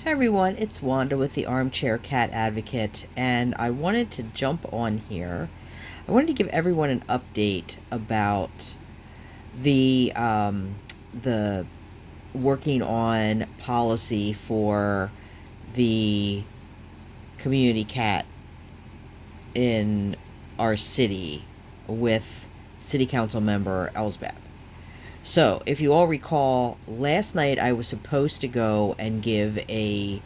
Hi everyone, it's Wanda with the Armchair Cat Advocate, and I wanted to jump on here. I wanted to give everyone an update about the working on policy for the community cat in our city with City Council member Elsbeth. So, if you all recall, last night I was supposed to go and give a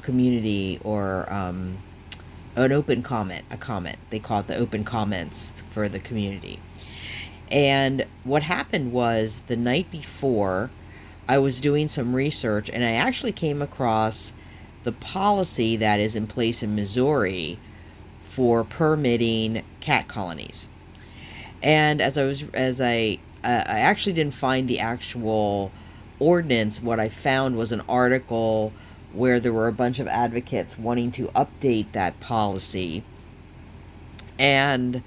community or an open comment, a comment. They call it the open comments for the community. And what happened was the night before, I was doing some research and I actually came across the policy that is in place in Missouri for permitting cat colonies. And I actually didn't find the actual ordinance. What I found was an article where there were a bunch of advocates wanting to update that policy. And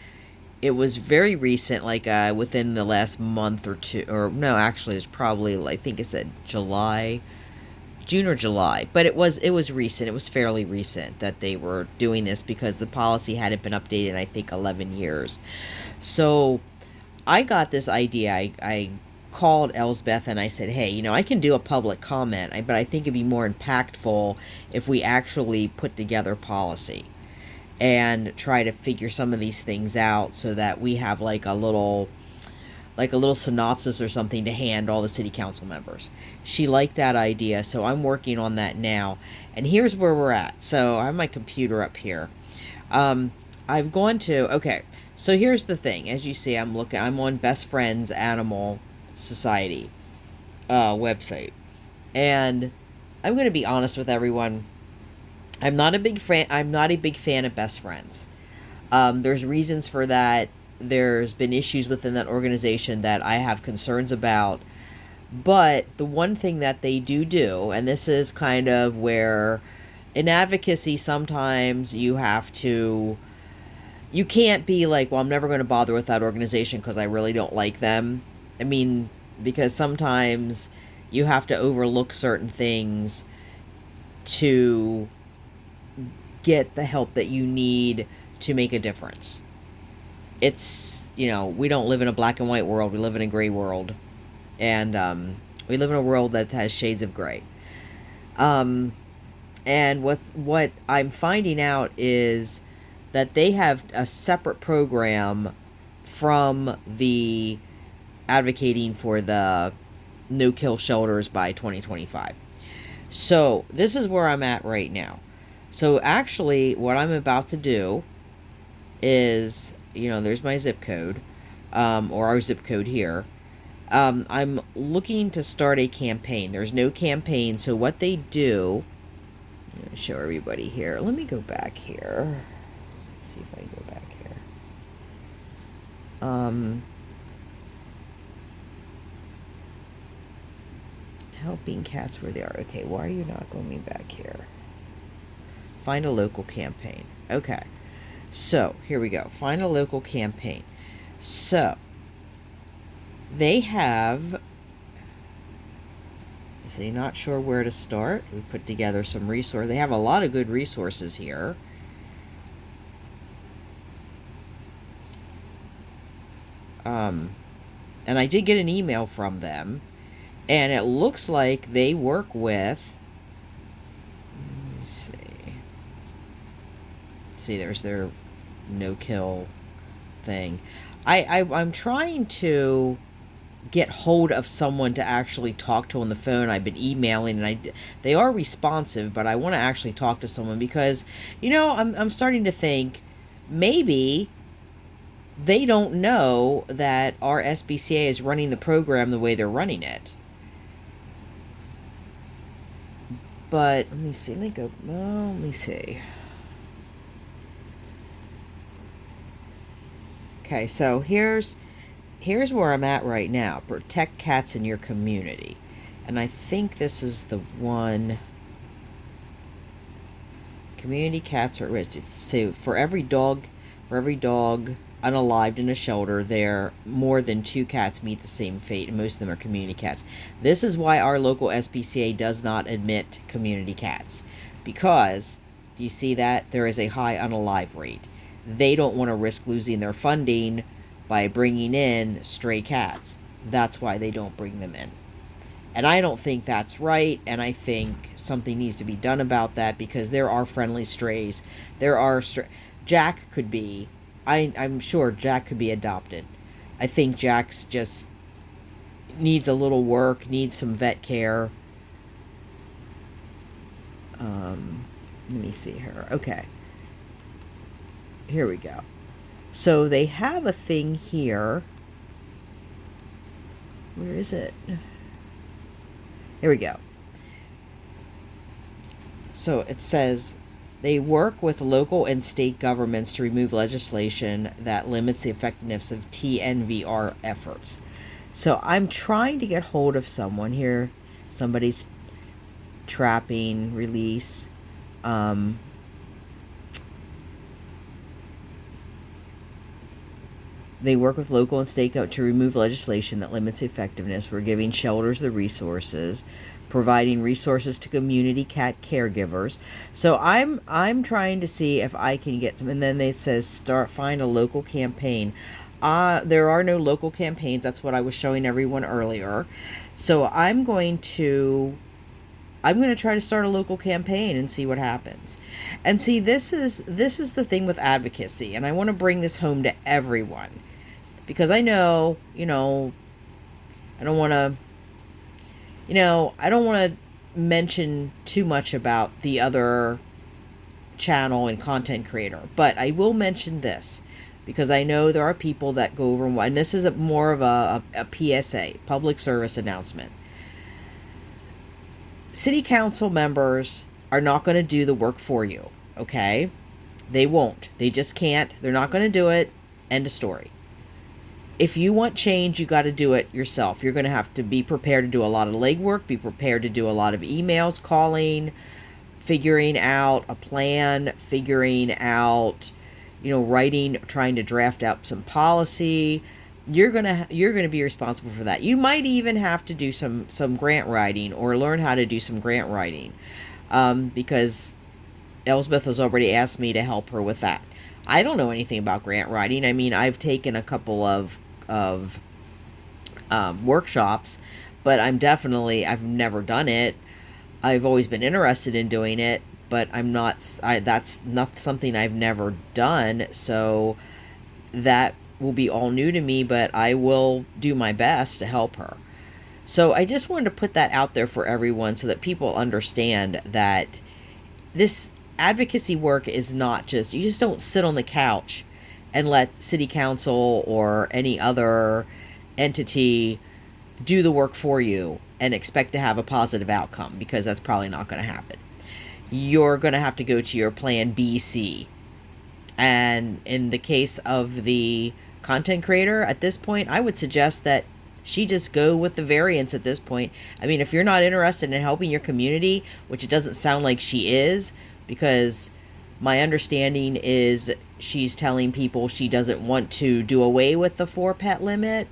it was very recent, like within the last month or two, or no, actually, it was probably, I think it said June or July, but it was recent. It was fairly recent that they were doing this because the policy hadn't been updated in, I think, 11 years. So I got this idea. I called Elsbeth and I said, hey, I can do a public comment, but I think it'd be more impactful if we actually put together policy and try to figure some of these things out so that we have like a little synopsis or something to hand all the city council members. She liked that idea, so I'm working on that now. And here's where we're at. So I have my computer up here. I've gone to, okay, so here's the thing. As you see, I'm on Best Friends Animal Society website. And I'm going to be honest with everyone. I'm not a big fan of Best Friends. There's reasons for that. There's been issues within that organization that I have concerns about. But the one thing that they do, and this is kind of where in advocacy sometimes you can't be like, well, I'm never going to bother with that organization because I really don't like them. I mean, because sometimes you have to overlook certain things to get the help that you need to make a difference. It's, we don't live in a black and white world. We live in a gray world. And we live in a world that has shades of gray. And what I'm finding out is that they have a separate program from the advocating for the no-kill shelters by 2025. So this is where I'm at right now. So actually, what I'm about to do is, there's my zip code, or our zip code here. I'm looking to start a campaign. There's no campaign, so what they do, I'm going to show everybody here. Let me go back here. Let's see if I can go back here. Helping cats where they are. Okay, why are you not going me back here? Find a local campaign. Okay. So, here we go. Find a local campaign. So, they have... So, you're not sure where to start. We put together some resources. They have a lot of good resources here. And I did get an email from them. And it looks like they work with... Let me see. See, there's their no-kill thing. I'm trying to get hold of someone to actually talk to on the phone. I've been emailing, and they are responsive, but I want to actually talk to someone because, I'm starting to think maybe they don't know that our SBCA is running the program the way they're running it. But let me see. Let me see. Okay, so here's where I'm at right now. Protect cats in your community. And I think this is the one. Community cats are at risk. So for every dog unalived in a shelter there, more than 2 cats meet the same fate, and most of them are community cats. This is why our local SPCA does not admit community cats. Because, do you see that? There is a high unalive rate. They don't want to risk losing their funding by bringing in stray cats. That's why they don't bring them in. And I don't think that's right, and I think something needs to be done about that, because there are friendly strays. There are Jack could be, I'm sure Jack could be adopted. I think Jack's just needs a little work, needs some vet care. Let me see here. Okay. Here we go. So they have a thing here. Where is it? Here we go. So it says they work with local and state governments to remove legislation that limits the effectiveness of TNVR efforts. So I'm trying to get hold of someone here. Somebody's trapping release. They work with local and state to remove legislation that limits effectiveness. We're giving shelters the resources, providing resources to community cat caregivers. So I'm trying to see if I can get some. And then it says find a local campaign. There are no local campaigns. That's what I was showing everyone earlier. So I'm going to try to start a local campaign and see what happens. And see, this is the thing with advocacy, and I want to bring this home to everyone, because I know, I don't want to mention too much about the other channel and content creator, but I will mention this, because I know there are people that go over, and this is more of a PSA, public service announcement. City council members are not going to do the work for you, okay? They won't. They just can't. They're not going to do it. End of story. If you want change, you got to do it yourself. You're going to have to be prepared to do a lot of legwork, be prepared to do a lot of emails, calling, figuring out a plan, figuring out, writing, trying to draft out some policy. You're gonna be responsible for that. You might even have to do some grant writing, or learn how to do some grant writing, because Elsbeth has already asked me to help her with that. I don't know anything about grant writing. I mean, I've taken a couple of workshops, but I've never done it. I've always been interested in doing it, but that's not something I've never done. So that will be all new to me, but I will do my best to help her. So I just wanted to put that out there for everyone, so that people understand that this advocacy work is not you just don't sit on the couch and let city council or any other entity do the work for you and expect to have a positive outcome, because that's probably not going to happen. You're going to have to go to your plan B, C. And in the case of the content creator, at this point, I would suggest that she just go with the variance at this point. I mean, if you're not interested in helping your community, which it doesn't sound like she is, because my understanding is she's telling people she doesn't want to do away with the 4-pet limit,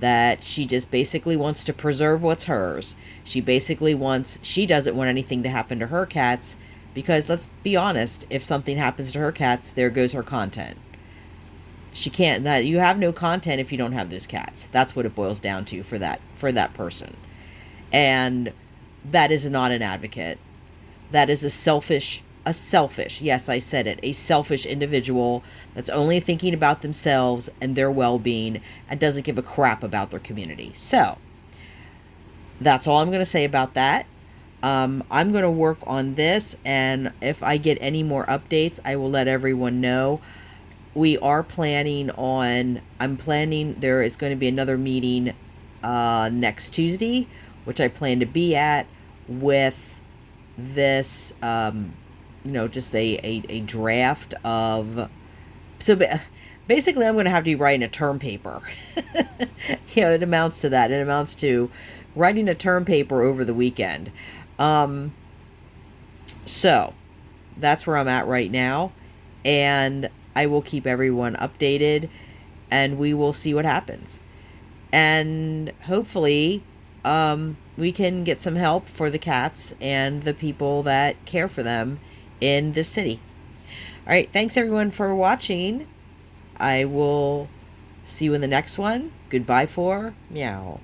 that she just basically wants to preserve what's hers. She doesn't want anything to happen to her cats, because let's be honest, if something happens to her cats, there goes her content. You have no content if you don't have those cats. That's what it boils down to for that person. And that is not an advocate. That is a selfish, yes, I said it, a selfish individual that's only thinking about themselves and their well-being, and doesn't give a crap about their community. So that's all I'm going to say about that. I'm going to work on this, and if I get any more updates, I will let everyone know. We are planning there is going to be another meeting next Tuesday, which I plan to be at, with this, just a draft of, so basically I'm going to have to be writing a term paper. It amounts to that. It amounts to writing a term paper over the weekend. So that's where I'm at right now. And I will keep everyone updated, and we will see what happens. And hopefully, we can get some help for the cats and the people that care for them in this city. All right, thanks everyone for watching. I will see you in the next one. Goodbye for meow.